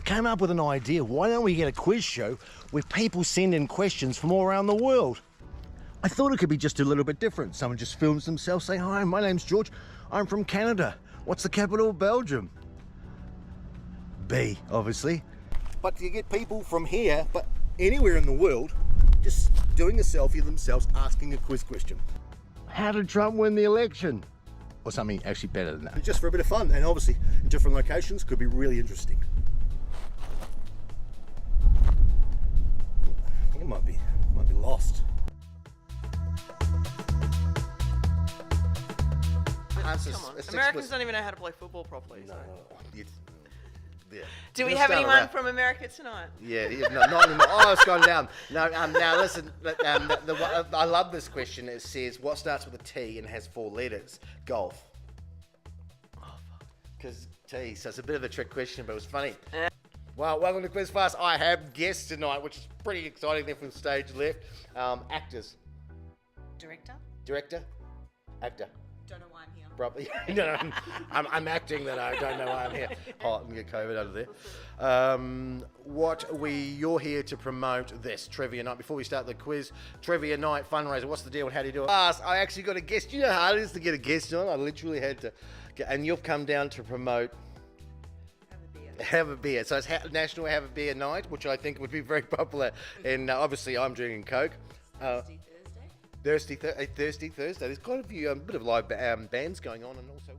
came up with an idea. Why don't we get a quiz show where people send in questions from all around the world? I thought it could be just a little bit different. Someone just films themselves saying, "Hi, my name's George. I'm from Canada. What's the capital of Belgium?" B, obviously. But you get people from here, but anywhere in the world, just doing a selfie of themselves asking a quiz question. How did Trump win the election? Or something actually better than that. Just for a bit of fun, and obviously in different locations could be really interesting. I think it might be lost. Come on. Americans don't even know how to play football properly. No. Yeah. Do we have anyone from America tonight? Yeah, not anymore. Oh, it's gone down. No, now listen. I love this question. It says, "What starts with a T and has 4 letters?" Golf. Oh, fuck. Because T, so it's a bit of a trick question, but it was funny. Well, welcome to Quizfast. I have guests tonight, which is pretty exciting. They're from stage left. Actors. Director. Actor. Don't know why I'm here. Probably. No, I'm acting that I don't know why I'm here. Oh, I'm going to get COVID out of there. You're here to promote this trivia night. Before we start the quiz, trivia night fundraiser. What's the deal and how do you do it? I actually got a guest. You know how hard it is to get a guest on? I literally had to and you've come down to promote Have a Beer. So it's National Have a Beer Night, which I think would be very popular. And obviously I'm drinking Coke. Thirsty Thursday. There's quite a few bit of live bands going on, and also.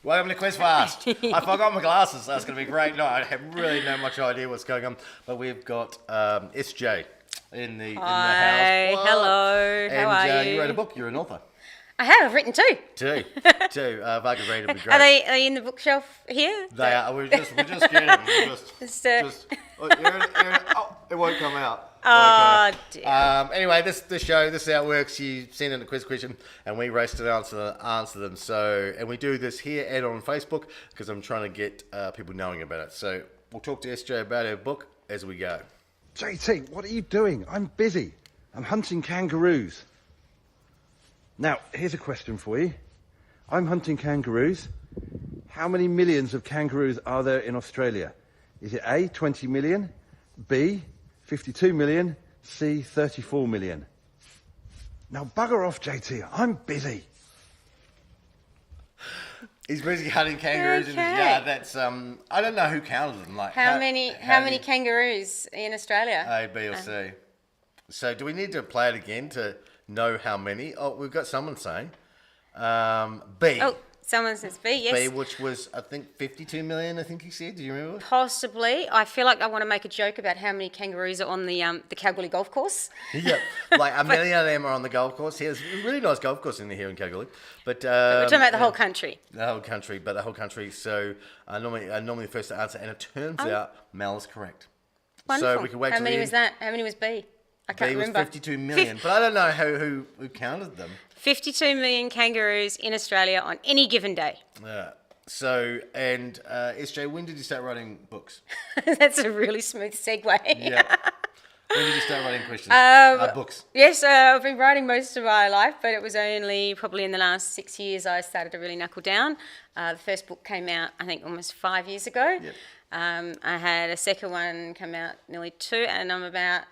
Welcome to Quizfast. I forgot my glasses, so that's going to be great. No, I have really no much idea what's going on, but we've got SJ in the house. What? Hello. How are you? You wrote a book. You're an author. I have. I've written 2. Two. If I could read, it'd be great. Are they in the bookshelf here? They are. We're just getting them. It won't come out. Oh, dear. Anyway, this show, this is how it works. You send in a quiz question, and we race to answer them. So, and we do this here and on Facebook because I'm trying to get people knowing about it. So, we'll talk to SJ about her book as we go. JT, what are you doing? I'm busy. I'm hunting kangaroos. Now, here's a question for you. I'm hunting kangaroos. How many millions of kangaroos are there in Australia? Is it A, 20 million, B, 52 million, C, 34 million? Now, bugger off, JT. I'm busy. He's busy hunting kangaroos in his yard. That's I don't know who counted them. Like how many kangaroos in Australia? A, B, or C. So, do we need to play it again to know how many? Oh, we've got someone saying B. Oh, someone says B, yes. B, which was, I think, 52 million, I think he said. Do you remember? Possibly. I feel like I want to make a joke about how many kangaroos are on the Kalgoorlie golf course. Yeah, like a million of them are on the golf course. There's a really nice golf course in here in Kalgoorlie. But we're talking about the whole country. The whole country. So normally the first to answer, and it turns out Mel is correct. Wonderful. So we can wait. How many was that? How many was B? I can't remember. B was 52 million, but I don't know who counted them. 52 million kangaroos in Australia on any given day. Yeah. So, and SJ, when did you start writing books? That's a really smooth segue. Yeah. When did you start writing questions? Books? Yes, I've been writing most of my life, but it was only probably in the last 6 years I started to really knuckle down. The first book came out, I think, almost 5 years ago. Yep. I had a second one come out nearly 2, and I'm about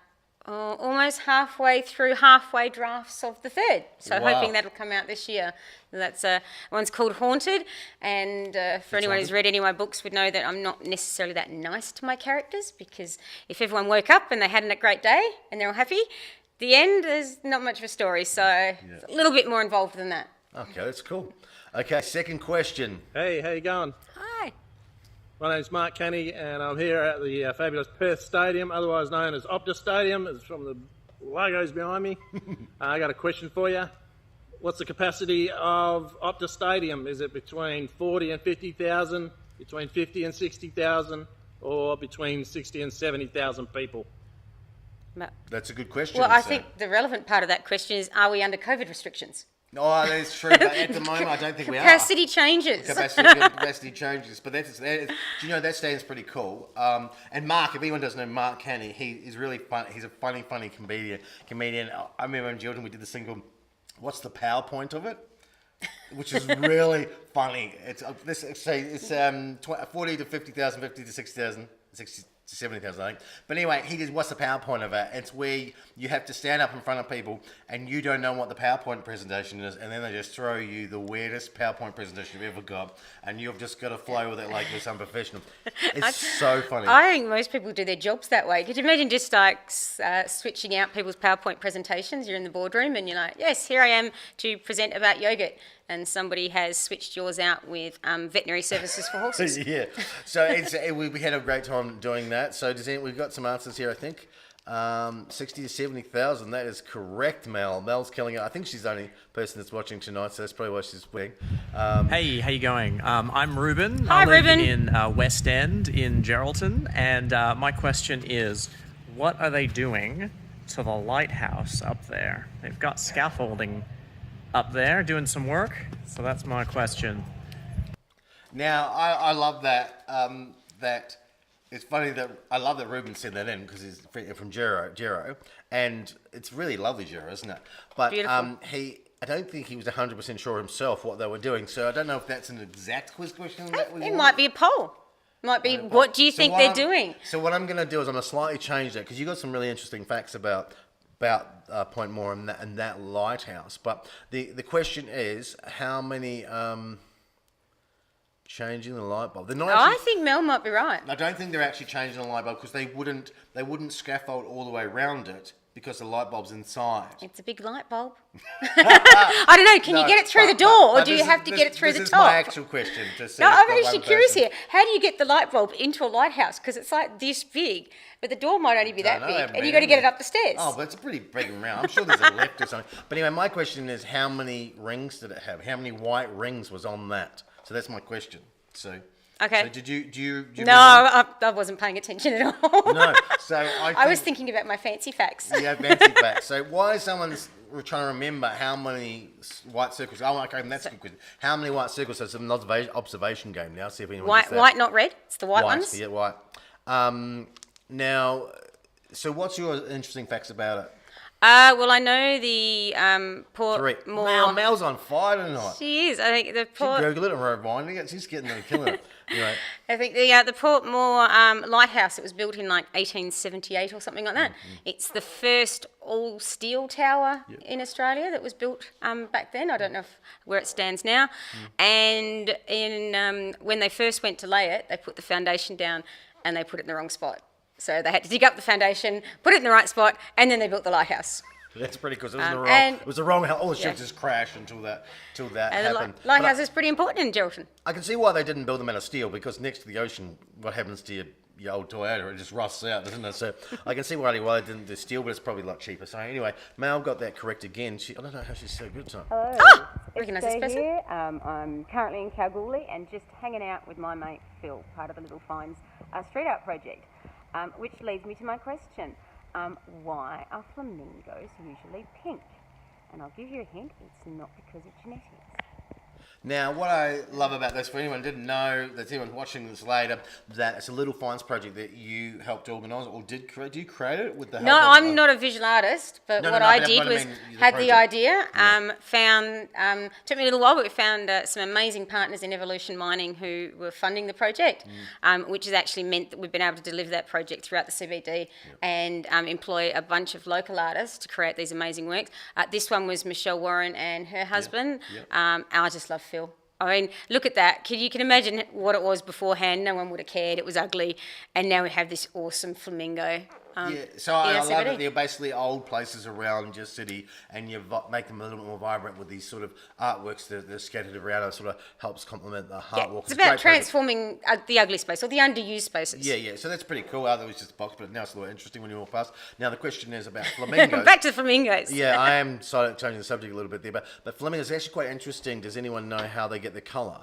almost halfway drafts of the third. So Wow. hoping that'll come out this year. That's one's called Haunted, and for anyone who's read any of my books would know that I'm not necessarily that nice to my characters, because if everyone woke up and they had a great day and they're all happy, the end is not much of a story. So it's a little bit more involved than that. Okay, that's cool. Okay, second question. Hey, how you going? Hi. My name's Mark Kenny, and I'm here at the fabulous Perth Stadium, otherwise known as Optus Stadium. It's from the logos behind me. I got a question for you. What's the capacity of Optus Stadium? Is it between 40 and 50,000, between 50 and 60,000, or between 60 and 70,000 people? That's a good question. Well, I so. think the relevant part of that question is, are we under COVID restrictions? Oh, that's true. But at the moment, I don't think we are. Capacity changes. Capacity changes. But do you know, that stands pretty cool. And Mark, if anyone doesn't know Mark Canny, he is really fun. He's a funny comedian. I remember in Jordan we did the single, what's the PowerPoint of it? Which is really funny. It's 40 to 50,000, 50 to 60,000, 60 to 70,000, I think. But anyway, he did what's the PowerPoint of it? It's where you have to stand up in front of people and you don't know what the PowerPoint presentation is, and then they just throw you the weirdest PowerPoint presentation you've ever got, and you've just got to flow with it like you're some professional. It's so funny. I think most people do their jobs that way. Could you imagine just like switching out people's PowerPoint presentations? You're in the boardroom and you're like, yes, here I am to present about yogurt. And somebody has switched yours out with veterinary services for horses. Yeah. So we had a great time doing that. So we've got some answers here, I think. 60 to 70,000. That is correct, Mel. Mel's killing it. I think she's the only person that's watching tonight, so that's probably why she's winning. Hey, how you going? I'm Ruben. Hi, I live Ruben. in West End in Geraldton, and my question is, what are they doing to the lighthouse up there? They've got scaffolding up there doing some work, so that's my question. Now, I love that. That it's funny that I love that Ruben sent that in because he's from Gero, and it's really lovely Gero, isn't it? But Beautiful. I don't think he was 100% sure himself what they were doing, so I don't know if that's an exact quiz question. It might be a poll. Might be, what do you think they're doing? So what I'm going to do is I'm going to slightly change that because you got some really interesting facts about Point More and that lighthouse. But the question is, how many changing the light bulb? They're not I think Mel might be right. I don't think they're actually changing the light bulb because they wouldn't scaffold all the way around it because the light bulb's inside. It's a big light bulb. I don't know. Can you get it through the door, or do you have to get it through the top? This is my actual question. No, I'm actually curious here. How do you get the light bulb into a lighthouse? Because it's like this big, but the door might only be that big, and you got to get it up the stairs. Oh, but it's a pretty big and round. I'm sure there's a lift or something. But anyway, my question is, how many rings did it have? How many white rings was on that? So that's my question. So. Okay. So do you No, I wasn't paying attention at all. No. So I was thinking about my fancy facts. Yeah, fancy facts. So why is someone's trying to remember how many white circles? Oh, okay, that's a good question. How many white circles? So it's an observation game now. See if anyone gets that. White, not red. It's the white ones. Yeah, white. Now, so what's your interesting facts about it? Well, I know the Port Three. More. Mel's on fire tonight. She is. I think the She Port. Googled it and rewinding it. She's getting it, killing it. Anyway. I think the Port More lighthouse. It was built in like 1878 or something like that. Mm-hmm. It's the first all steel tower in Australia that was built back then. I don't know where it stands now. And in when they first went to lay it, they put the foundation down and they put it in the wrong spot. So they had to dig up the foundation, put it in the right spot, and then they built the lighthouse. That's pretty cool. It was the wrong. All the ships just crashed until that And happened. the lighthouse is pretty important in Geraldton. I can see why they didn't build them out of steel because next to the ocean, what happens to your old Toyota? It just rusts out, doesn't it? So I can see why they didn't do steel, but it's probably a lot cheaper. So anyway, Mel got that correct again. I don't know how she's so good tonight. Hello. Oh, recognise this Stay person? here. I'm currently in Kalgoorlie and just hanging out with my mate Phil, part of the Little Fines Street Art project, which leads me to my question. Why are flamingos usually pink? And I'll give you a hint, it's not because of genetics. Now, what I love about this, for anyone who didn't know, that's anyone watching this later, that it's a Little Fines project that you helped organise, or did you create it with the help No, of... I'm not a visual artist, but No, what no, I but did what I was mean, the had the project. idea, took me a little while, but we found some amazing partners in Evolution Mining who were funding the project, which has actually meant that we've been able to deliver that project throughout the CBD and employ a bunch of local artists to create these amazing works. This one was Michelle Warren and her husband. I just love Phil. I mean, look at that. You can imagine what it was beforehand. No one would have cared. It was ugly. And now we have this awesome flamingo. So I love that they're basically old places around your city and you make them a little bit more vibrant with these sort of artworks that are scattered around. It sort of helps complement the heart walk. It's about transforming the ugly space or the underused spaces. Yeah. So that's pretty cool. That was just a box, but now it's a little interesting when you walk past. Now the question is about flamingos. Back to the flamingos. Yeah, I am changing the subject a little bit there, but flamingos are actually quite interesting. Does anyone know how they get the colour?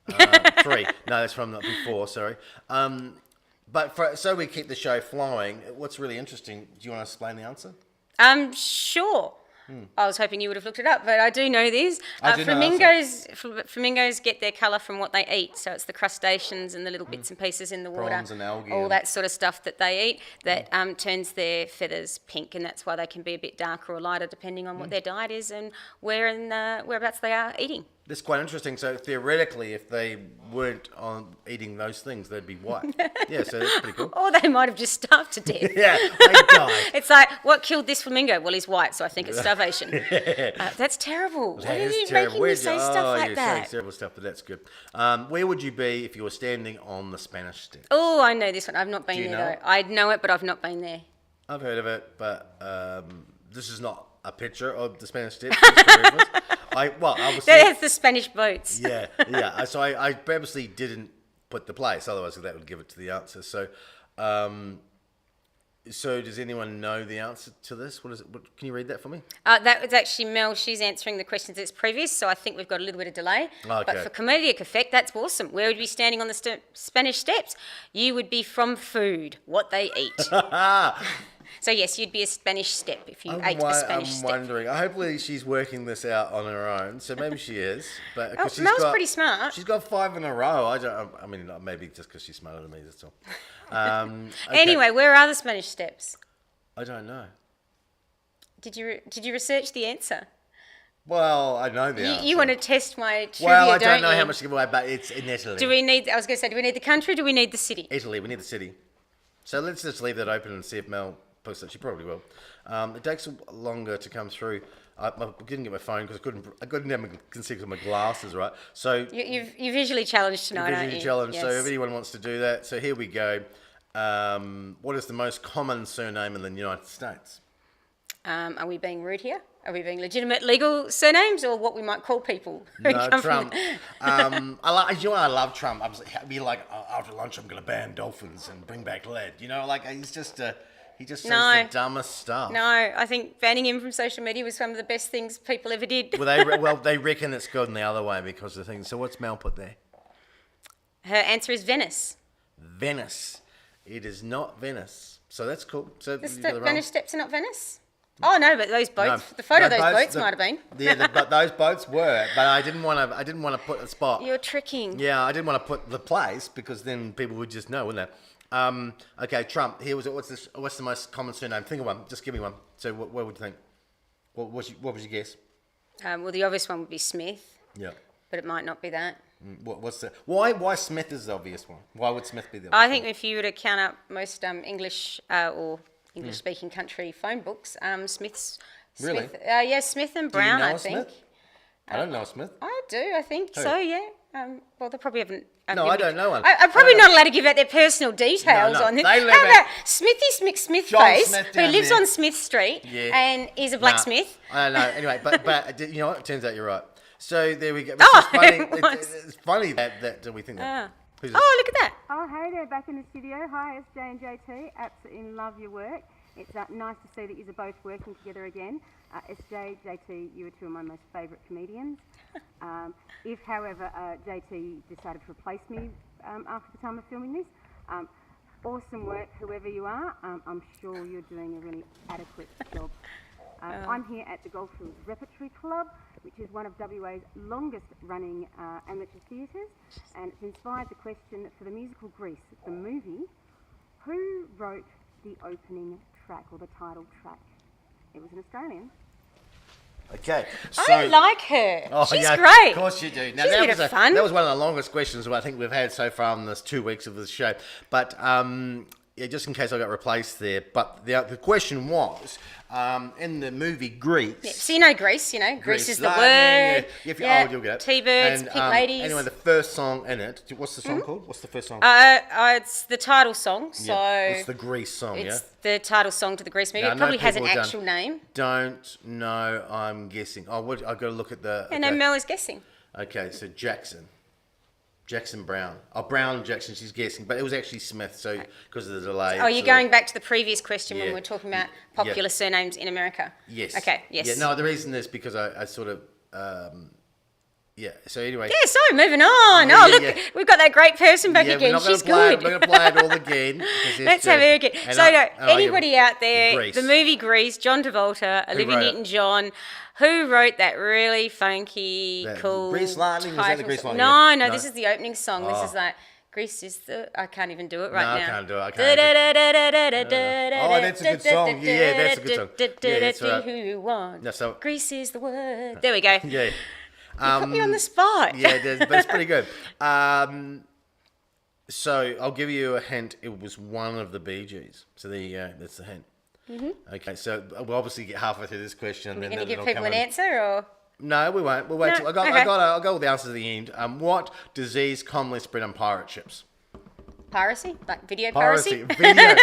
3. No, that's from before, sorry. But so we keep the show flowing, what's really interesting, do you want to explain the answer? Sure. I was hoping you would have looked it up, but I do know this. I do know Flamingos get their colour from what they eat, so it's the crustaceans and the little bits and pieces in the water, Prawns and algae all and- that sort of stuff that they eat that turns their feathers pink, and that's why they can be a bit darker or lighter depending on what their diet is and whereabouts they are eating. That's quite interesting. So theoretically, if they weren't on eating those things, they'd be white. Yeah, so that's pretty cool. Or they might have just starved to death. Yeah, they died. It's like, what killed this flamingo? Well, he's white, so I think it's starvation. That's terrible. That Why are is you terrible. making me say stuff like you're that? saying terrible stuff, but that's good. Where would you be if you were standing on the Spanish Steps? Oh, I know this one. I've not been Do you there, know though. it? I know it, but I've not been there. I've heard of it, but this is not a picture of the Spanish Steps. Just for reference. Obviously, That's the Spanish boats. yeah. So I purposely didn't put the place, otherwise that would give it to the answer. So, so does anyone know the answer to this? What is it? Can you read that for me? That was actually Mel. She's answering the questions that's previous, so I think we've got a little bit of delay. Okay. But for comedic effect, that's awesome. Where would you be standing on the Spanish Steps? You would be from food, what they eat. So yes, you'd be a Spanish step if you ate a Spanish step. I'm wondering. Hopefully she's working this out on her own. So maybe she is. But 'cause she's Mel's pretty smart. She's got 5 in a row. I mean, maybe just because she's smarter than me. That's all. Okay. Anyway, where are the Spanish Steps? I don't know. Did you research the answer? Well, I know the answer. You want to test my trivia, Well, I don't know you? how much to give away, but it's in Italy. Do we need? I was going to say, do we need the country? Or do we need the city? Italy. We need the city. So let's just leave that open and see if Mel posts it. She probably will. It takes longer to come through. I didn't get my phone because I couldn't have consider my glasses, right? So You're visually challenged tonight, aren't visually you? challenged. Yes. So if anyone wants to do that, so here we go. What is the most common surname in the United States? Are we being rude here? Are we being legitimate legal surnames, or what we might call people who No, come Trump. from? I love Trump. I'd be like, after lunch, I'm going to ban dolphins and bring back lead. You know, like he just says the dumbest stuff. No, I think banning him from social media was one of the best things people ever did. Well, they reckon it's good in the other way because of the thing. So what's Mel put there? Her answer is Venice. Venice. It is not Venice. So that's cool. So The you got it wrong. Spanish Steps are not Venice? Oh no, but those boats. No. The photo of No, those boats- boats might have been. Yeah, but those boats were. But I didn't want to put a spot. You're tricking. Yeah, I didn't want to put the place because then people would just know, wouldn't they? Okay, Trump. Here was it. What's the most common surname? Think of one. Just give me one. So what would you think? What was your guess? Well, the obvious one would be Smith, Yeah. but it might not be that. What's the why Smith is the obvious one? Why would Smith be the obvious I think one? if you were to count up most English or English-speaking country phone books, Smith's. Really? Smith and Do you Brown, know I a think. Smith? I don't know a Smith. I do, I think Who? so, yeah. Well, they probably haven't. No, I don't know one. I'm probably I don't- not allowed to give out their personal details No, on this. they live How at- about Smithy Smith John face, Smith who down lives there. on Smith Street Yeah. and is a blacksmith? Nah, I don't know. Anyway, but you know what? It turns out you're right. So there we go. Oh, It's funny. it was. It's funny that we think that. Who's this? Oh, look at that. Oh, hey there, back in the studio. Hi, it's Jay and JT. Absolutely love your work. It's nice to see that you're both working together again. SJ, JT, you are two of my most favourite comedians. If, however, JT decided to replace me after the time of filming this, awesome work, whoever you are. I'm sure you're doing a really adequate job. I'm here at the Goldfields Repertory Club, which is one of WA's longest running amateur theatres, and it's inspired the question for the musical Grease, the movie. Who wrote the opening track or the title track? It was an Australian. Okay. I like her. Oh, She's yeah, great. Of course you do. Now, She's a bit of fun. That was one of the longest questions I think we've had so far in this 2 weeks of the show. But yeah, just in case I got replaced there. But the question was, in the movie Grease. Yeah, so you know Grease, Grease is the like, word. Yeah, you'll get it. T-Birds, And, Pink Ladies. Anyway, the first song in it, what's the song called? What's the first song? It's the title song, so Yeah, it's the Grease song, it's the title song to the Grease movie. Now, I It know probably has an people actual name. Don't know, I'm guessing. Oh, I've got to look at the... And then Mel is guessing. Okay, so Jackson Brown. Oh, Brown Jackson, she's guessing. But it was actually Smith, so because of the delay. Oh, you're going back to the previous question when Yeah. we were talking about popular surnames in America. Yes. Okay, yes. Yeah, no, the reason is because I sort of Yeah. So anyway. Yeah, so moving on. Yeah, Oh, look, yeah. we've got that great person back Yeah, again. She's good. We're going to play it all again. Let's have her again. So, anybody out there, Grease. the movie Grease, John Travolta, Olivia wrote it? Newton-John, who wrote that really funky, cool Grease Lightning? Was that the Grease song? Lightning? No, No. this is the opening song. This is like, Grease is the... I can't even do it right No, now. I can't do it. I can't do it. Oh, that's a good song. Yeah, that's a good song. Yeah, that's right. Who you want. No, so- Grease is the word. There we go. Yeah. You put me on the spot. Yeah, it is, but it's pretty good. So I'll give you a hint. It was one of the Bee Gees. So there you go. That's the hint. Mm-hmm. Okay, so we'll obviously get halfway through this question. And Are you then going to give it'll people come an in. answer, or...? No, we won't. We'll wait. No, Till, okay. I'll go with the answer at the end. What disease commonly spread on pirate ships? Piracy? Like video piracy? Video.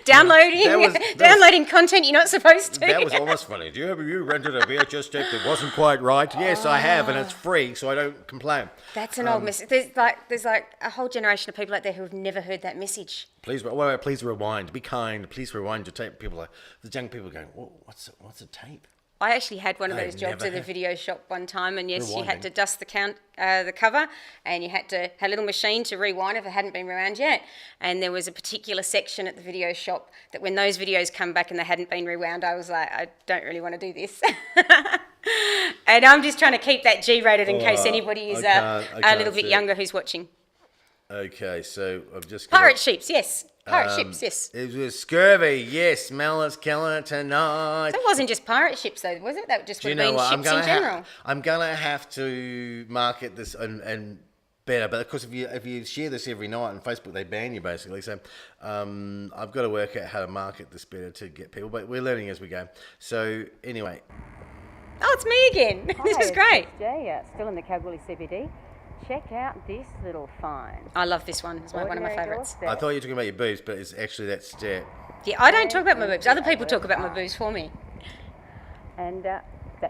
Downloading That was- downloading content you're not supposed to. That was almost funny. Do you rented a VHS tape that wasn't quite right? Yes, I have, and it's free, so I don't complain. That's an old message. There's like a whole generation of people out there who have never heard that message. Please rewind. Be kind. Please rewind your tape. The young people going, what's a tape? I actually had one of I those jobs never in the have. video shop one time, and yes, you had Rewinding. to dust the cover, and you had a little machine to rewind if it hadn't been rewound yet. And there was a particular section at the video shop that when those videos come back and they hadn't been rewound, I was like, I don't really want to do this. And I'm just trying to keep that G-rated in case anybody is I a can't little bit see it. younger who's watching. Okay, so I've just Pirate ships, yes. Pirate ships, yes. It was scurvy. Yes, Mel is killing it tonight. That wasn't just pirate ships, though, was it? That just Do would you have know been what? ships in general. I'm gonna have to market this and better, but of course, if you share this every night on Facebook, they ban you basically. So I've got to work out how to market this better to get people. But we're learning as we go. So anyway, Oh, it's me again. This is great. It's Jay, still in the Kalgoorlie CBD. Check out this little find. I love this one. It's one of my Ordinary favourites. doorstep. I thought you were talking about your boobs, but it's actually that stat. Yeah, I don't talk about my boobs. Other people talk about my boobs for me. And that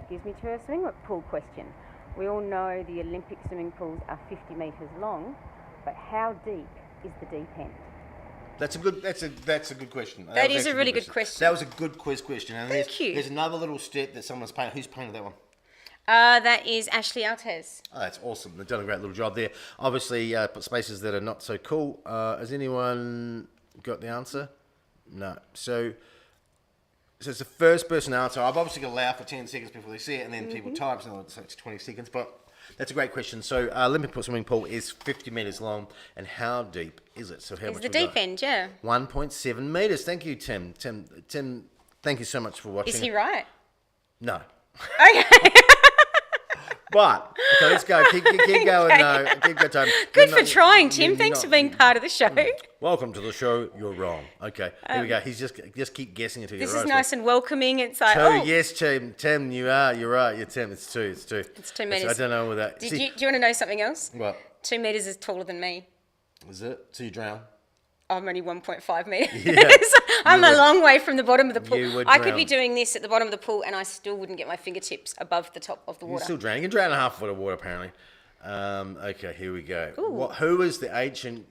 gives me to a swimming pool question. We all know the Olympic swimming pools are 50 metres long, but how deep is the deep end? That's a good question. That was is a actually really good question. That was a good quiz question. And Thank you. There's another little stat that someone's painted. Who's painted that one? That is Ashley Altez. Oh, that's awesome. They've done a great little job there. Obviously, put spaces that are not so cool. Has anyone got the answer? No. So it's the first person answer. I've obviously got to allow for 10 seconds before they see it, and then people type, so it's 20 seconds. But that's a great question. So Olympic swimming pool is 50 metres long, and how deep is it? So how It's much the we deep got? end, yeah. 1.7 metres. Thank you, Tim. Tim, thank you so much for watching. Is he right? No. Okay. But okay, let's go. Keep going. Okay. Keep going. Time. Good You're for not- trying, Tim. you're Thanks not- for being part of the show. Welcome to the show. You're wrong. Okay, here we go. He's just keep guessing until This you're is right. nice and welcoming. It's like, Two. oh, Yes, Tim. Tim, you are. You're right. You're Tim. It's two. It's 2 2 metres. I don't know what that. do you want to know something else? What 2 metres is taller than me. is it? So you drown. I'm only 1.5 metres. Yeah, I'm you a would- long way from the bottom of the pool. you would I could be drown. doing this at the bottom of the pool and I still wouldn't get my fingertips above the top of the You're water. still drowning. You can drown in 1/2 foot of water apparently. Okay, here we go. Who is the ancient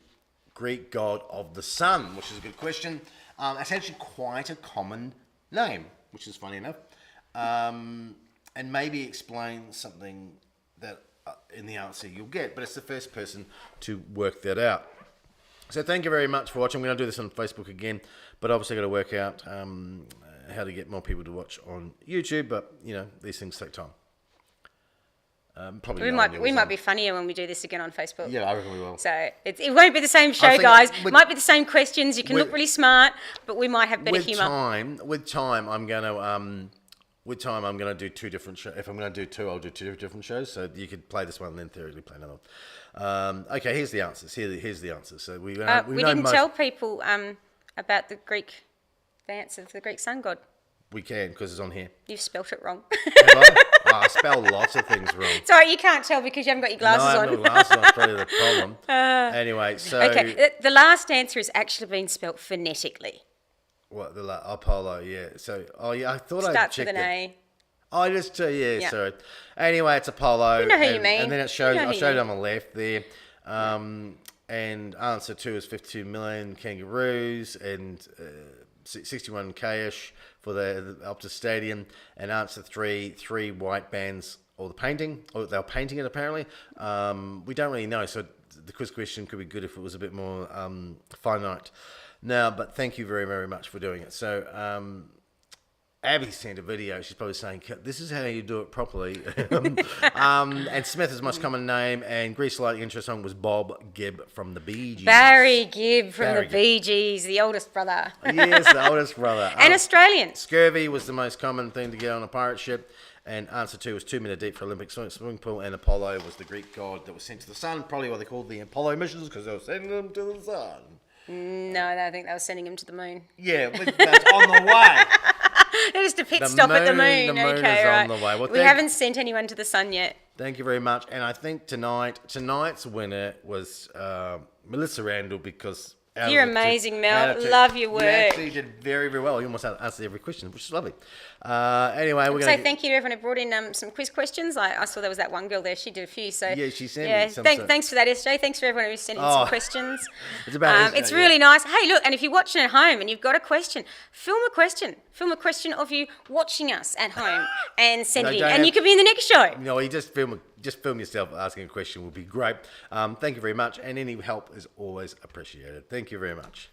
Greek god of the sun? Which is a good question. It's actually quite a common name, which is funny enough. And maybe explain something that in the answer you'll get, but it's the first person to work that out. So thank you very much for watching. We're going to do this on Facebook again, but obviously got to work out how to get more people to watch on YouTube, but you know, these things take time. Probably We no might one we knows might that. be funnier when we do this again on Facebook. Yeah, I reckon we will. So it won't be the same show, think guys. with- Might be the same questions. You can with- look really smart, but we might have better With humour. time, I'm gonna do 2 different shows. If I'm gonna do 2, I'll do 2 different shows. So you could play this one and then theoretically play another one. Okay, here's the answers. Here's the answers. So we We know didn't most. tell people about the answer of the Greek sun god. We can because it's on here. You've spelt it wrong. Have I? Oh, I spell lots of things wrong. Sorry, you can't tell because you haven't got your glasses no, I on. haven't got glasses on. That's probably the problem. Anyway, so Okay, the last answer has actually been spelt phonetically. what Apollo? Yeah. So I thought I Starts checked with an it. A. I just Yeah. sorry. Anyway, it's Apollo. You know who you and, mean. And then it shows. You know I who showed you it on the left there. And answer 2 is 52 million kangaroos and 61k-ish for the Optus Stadium. And answer 3 white bands or the painting, or they were painting it apparently. We don't really know, so the quiz question could be good if it was a bit more finite. Now, but thank you very, very much for doing it. So, Abby sent a video. She's probably saying, "This is how you do it properly." And Smith is the most common name. And Grease Light intro song was Bob Gibb from the Bee Gees. Barry Gibb from the Bee Gees, the oldest brother. Yes, the oldest brother. And Australian. Scurvy was the most common thing to get on a pirate ship. And answer 2 was 2 meter deep for Olympic swimming pool. And Apollo was the Greek god that was sent to the sun. Probably what they called the Apollo missions because they were sending them to the sun. No, I think they were sending him to the moon. Yeah, but that's on the way. Just a pit stop at the moon. The moon Okay, is right. on the way. Well, we haven't sent anyone to the sun yet. Thank you very much. And I think tonight's winner was Melissa Randall because... You're amazing, Mel. Love your work. You actually did very, very well. You almost answered every question, which is lovely. Anyway, we're going to... So thank you to everyone who brought in some quiz questions. I saw there was that one girl there. She did a few. So yeah, she sent me some. Thanks for that, SJ. Thanks for everyone who sent in some questions. It's about it's really nice. Hey, look, and if you're watching at home and you've got a question, film a question. Film a question of you watching us at home and send it in. And you could be in the next show. No, you just film yourself asking a question would be great. Thank you very much. And any help is always appreciated. Thank you very much.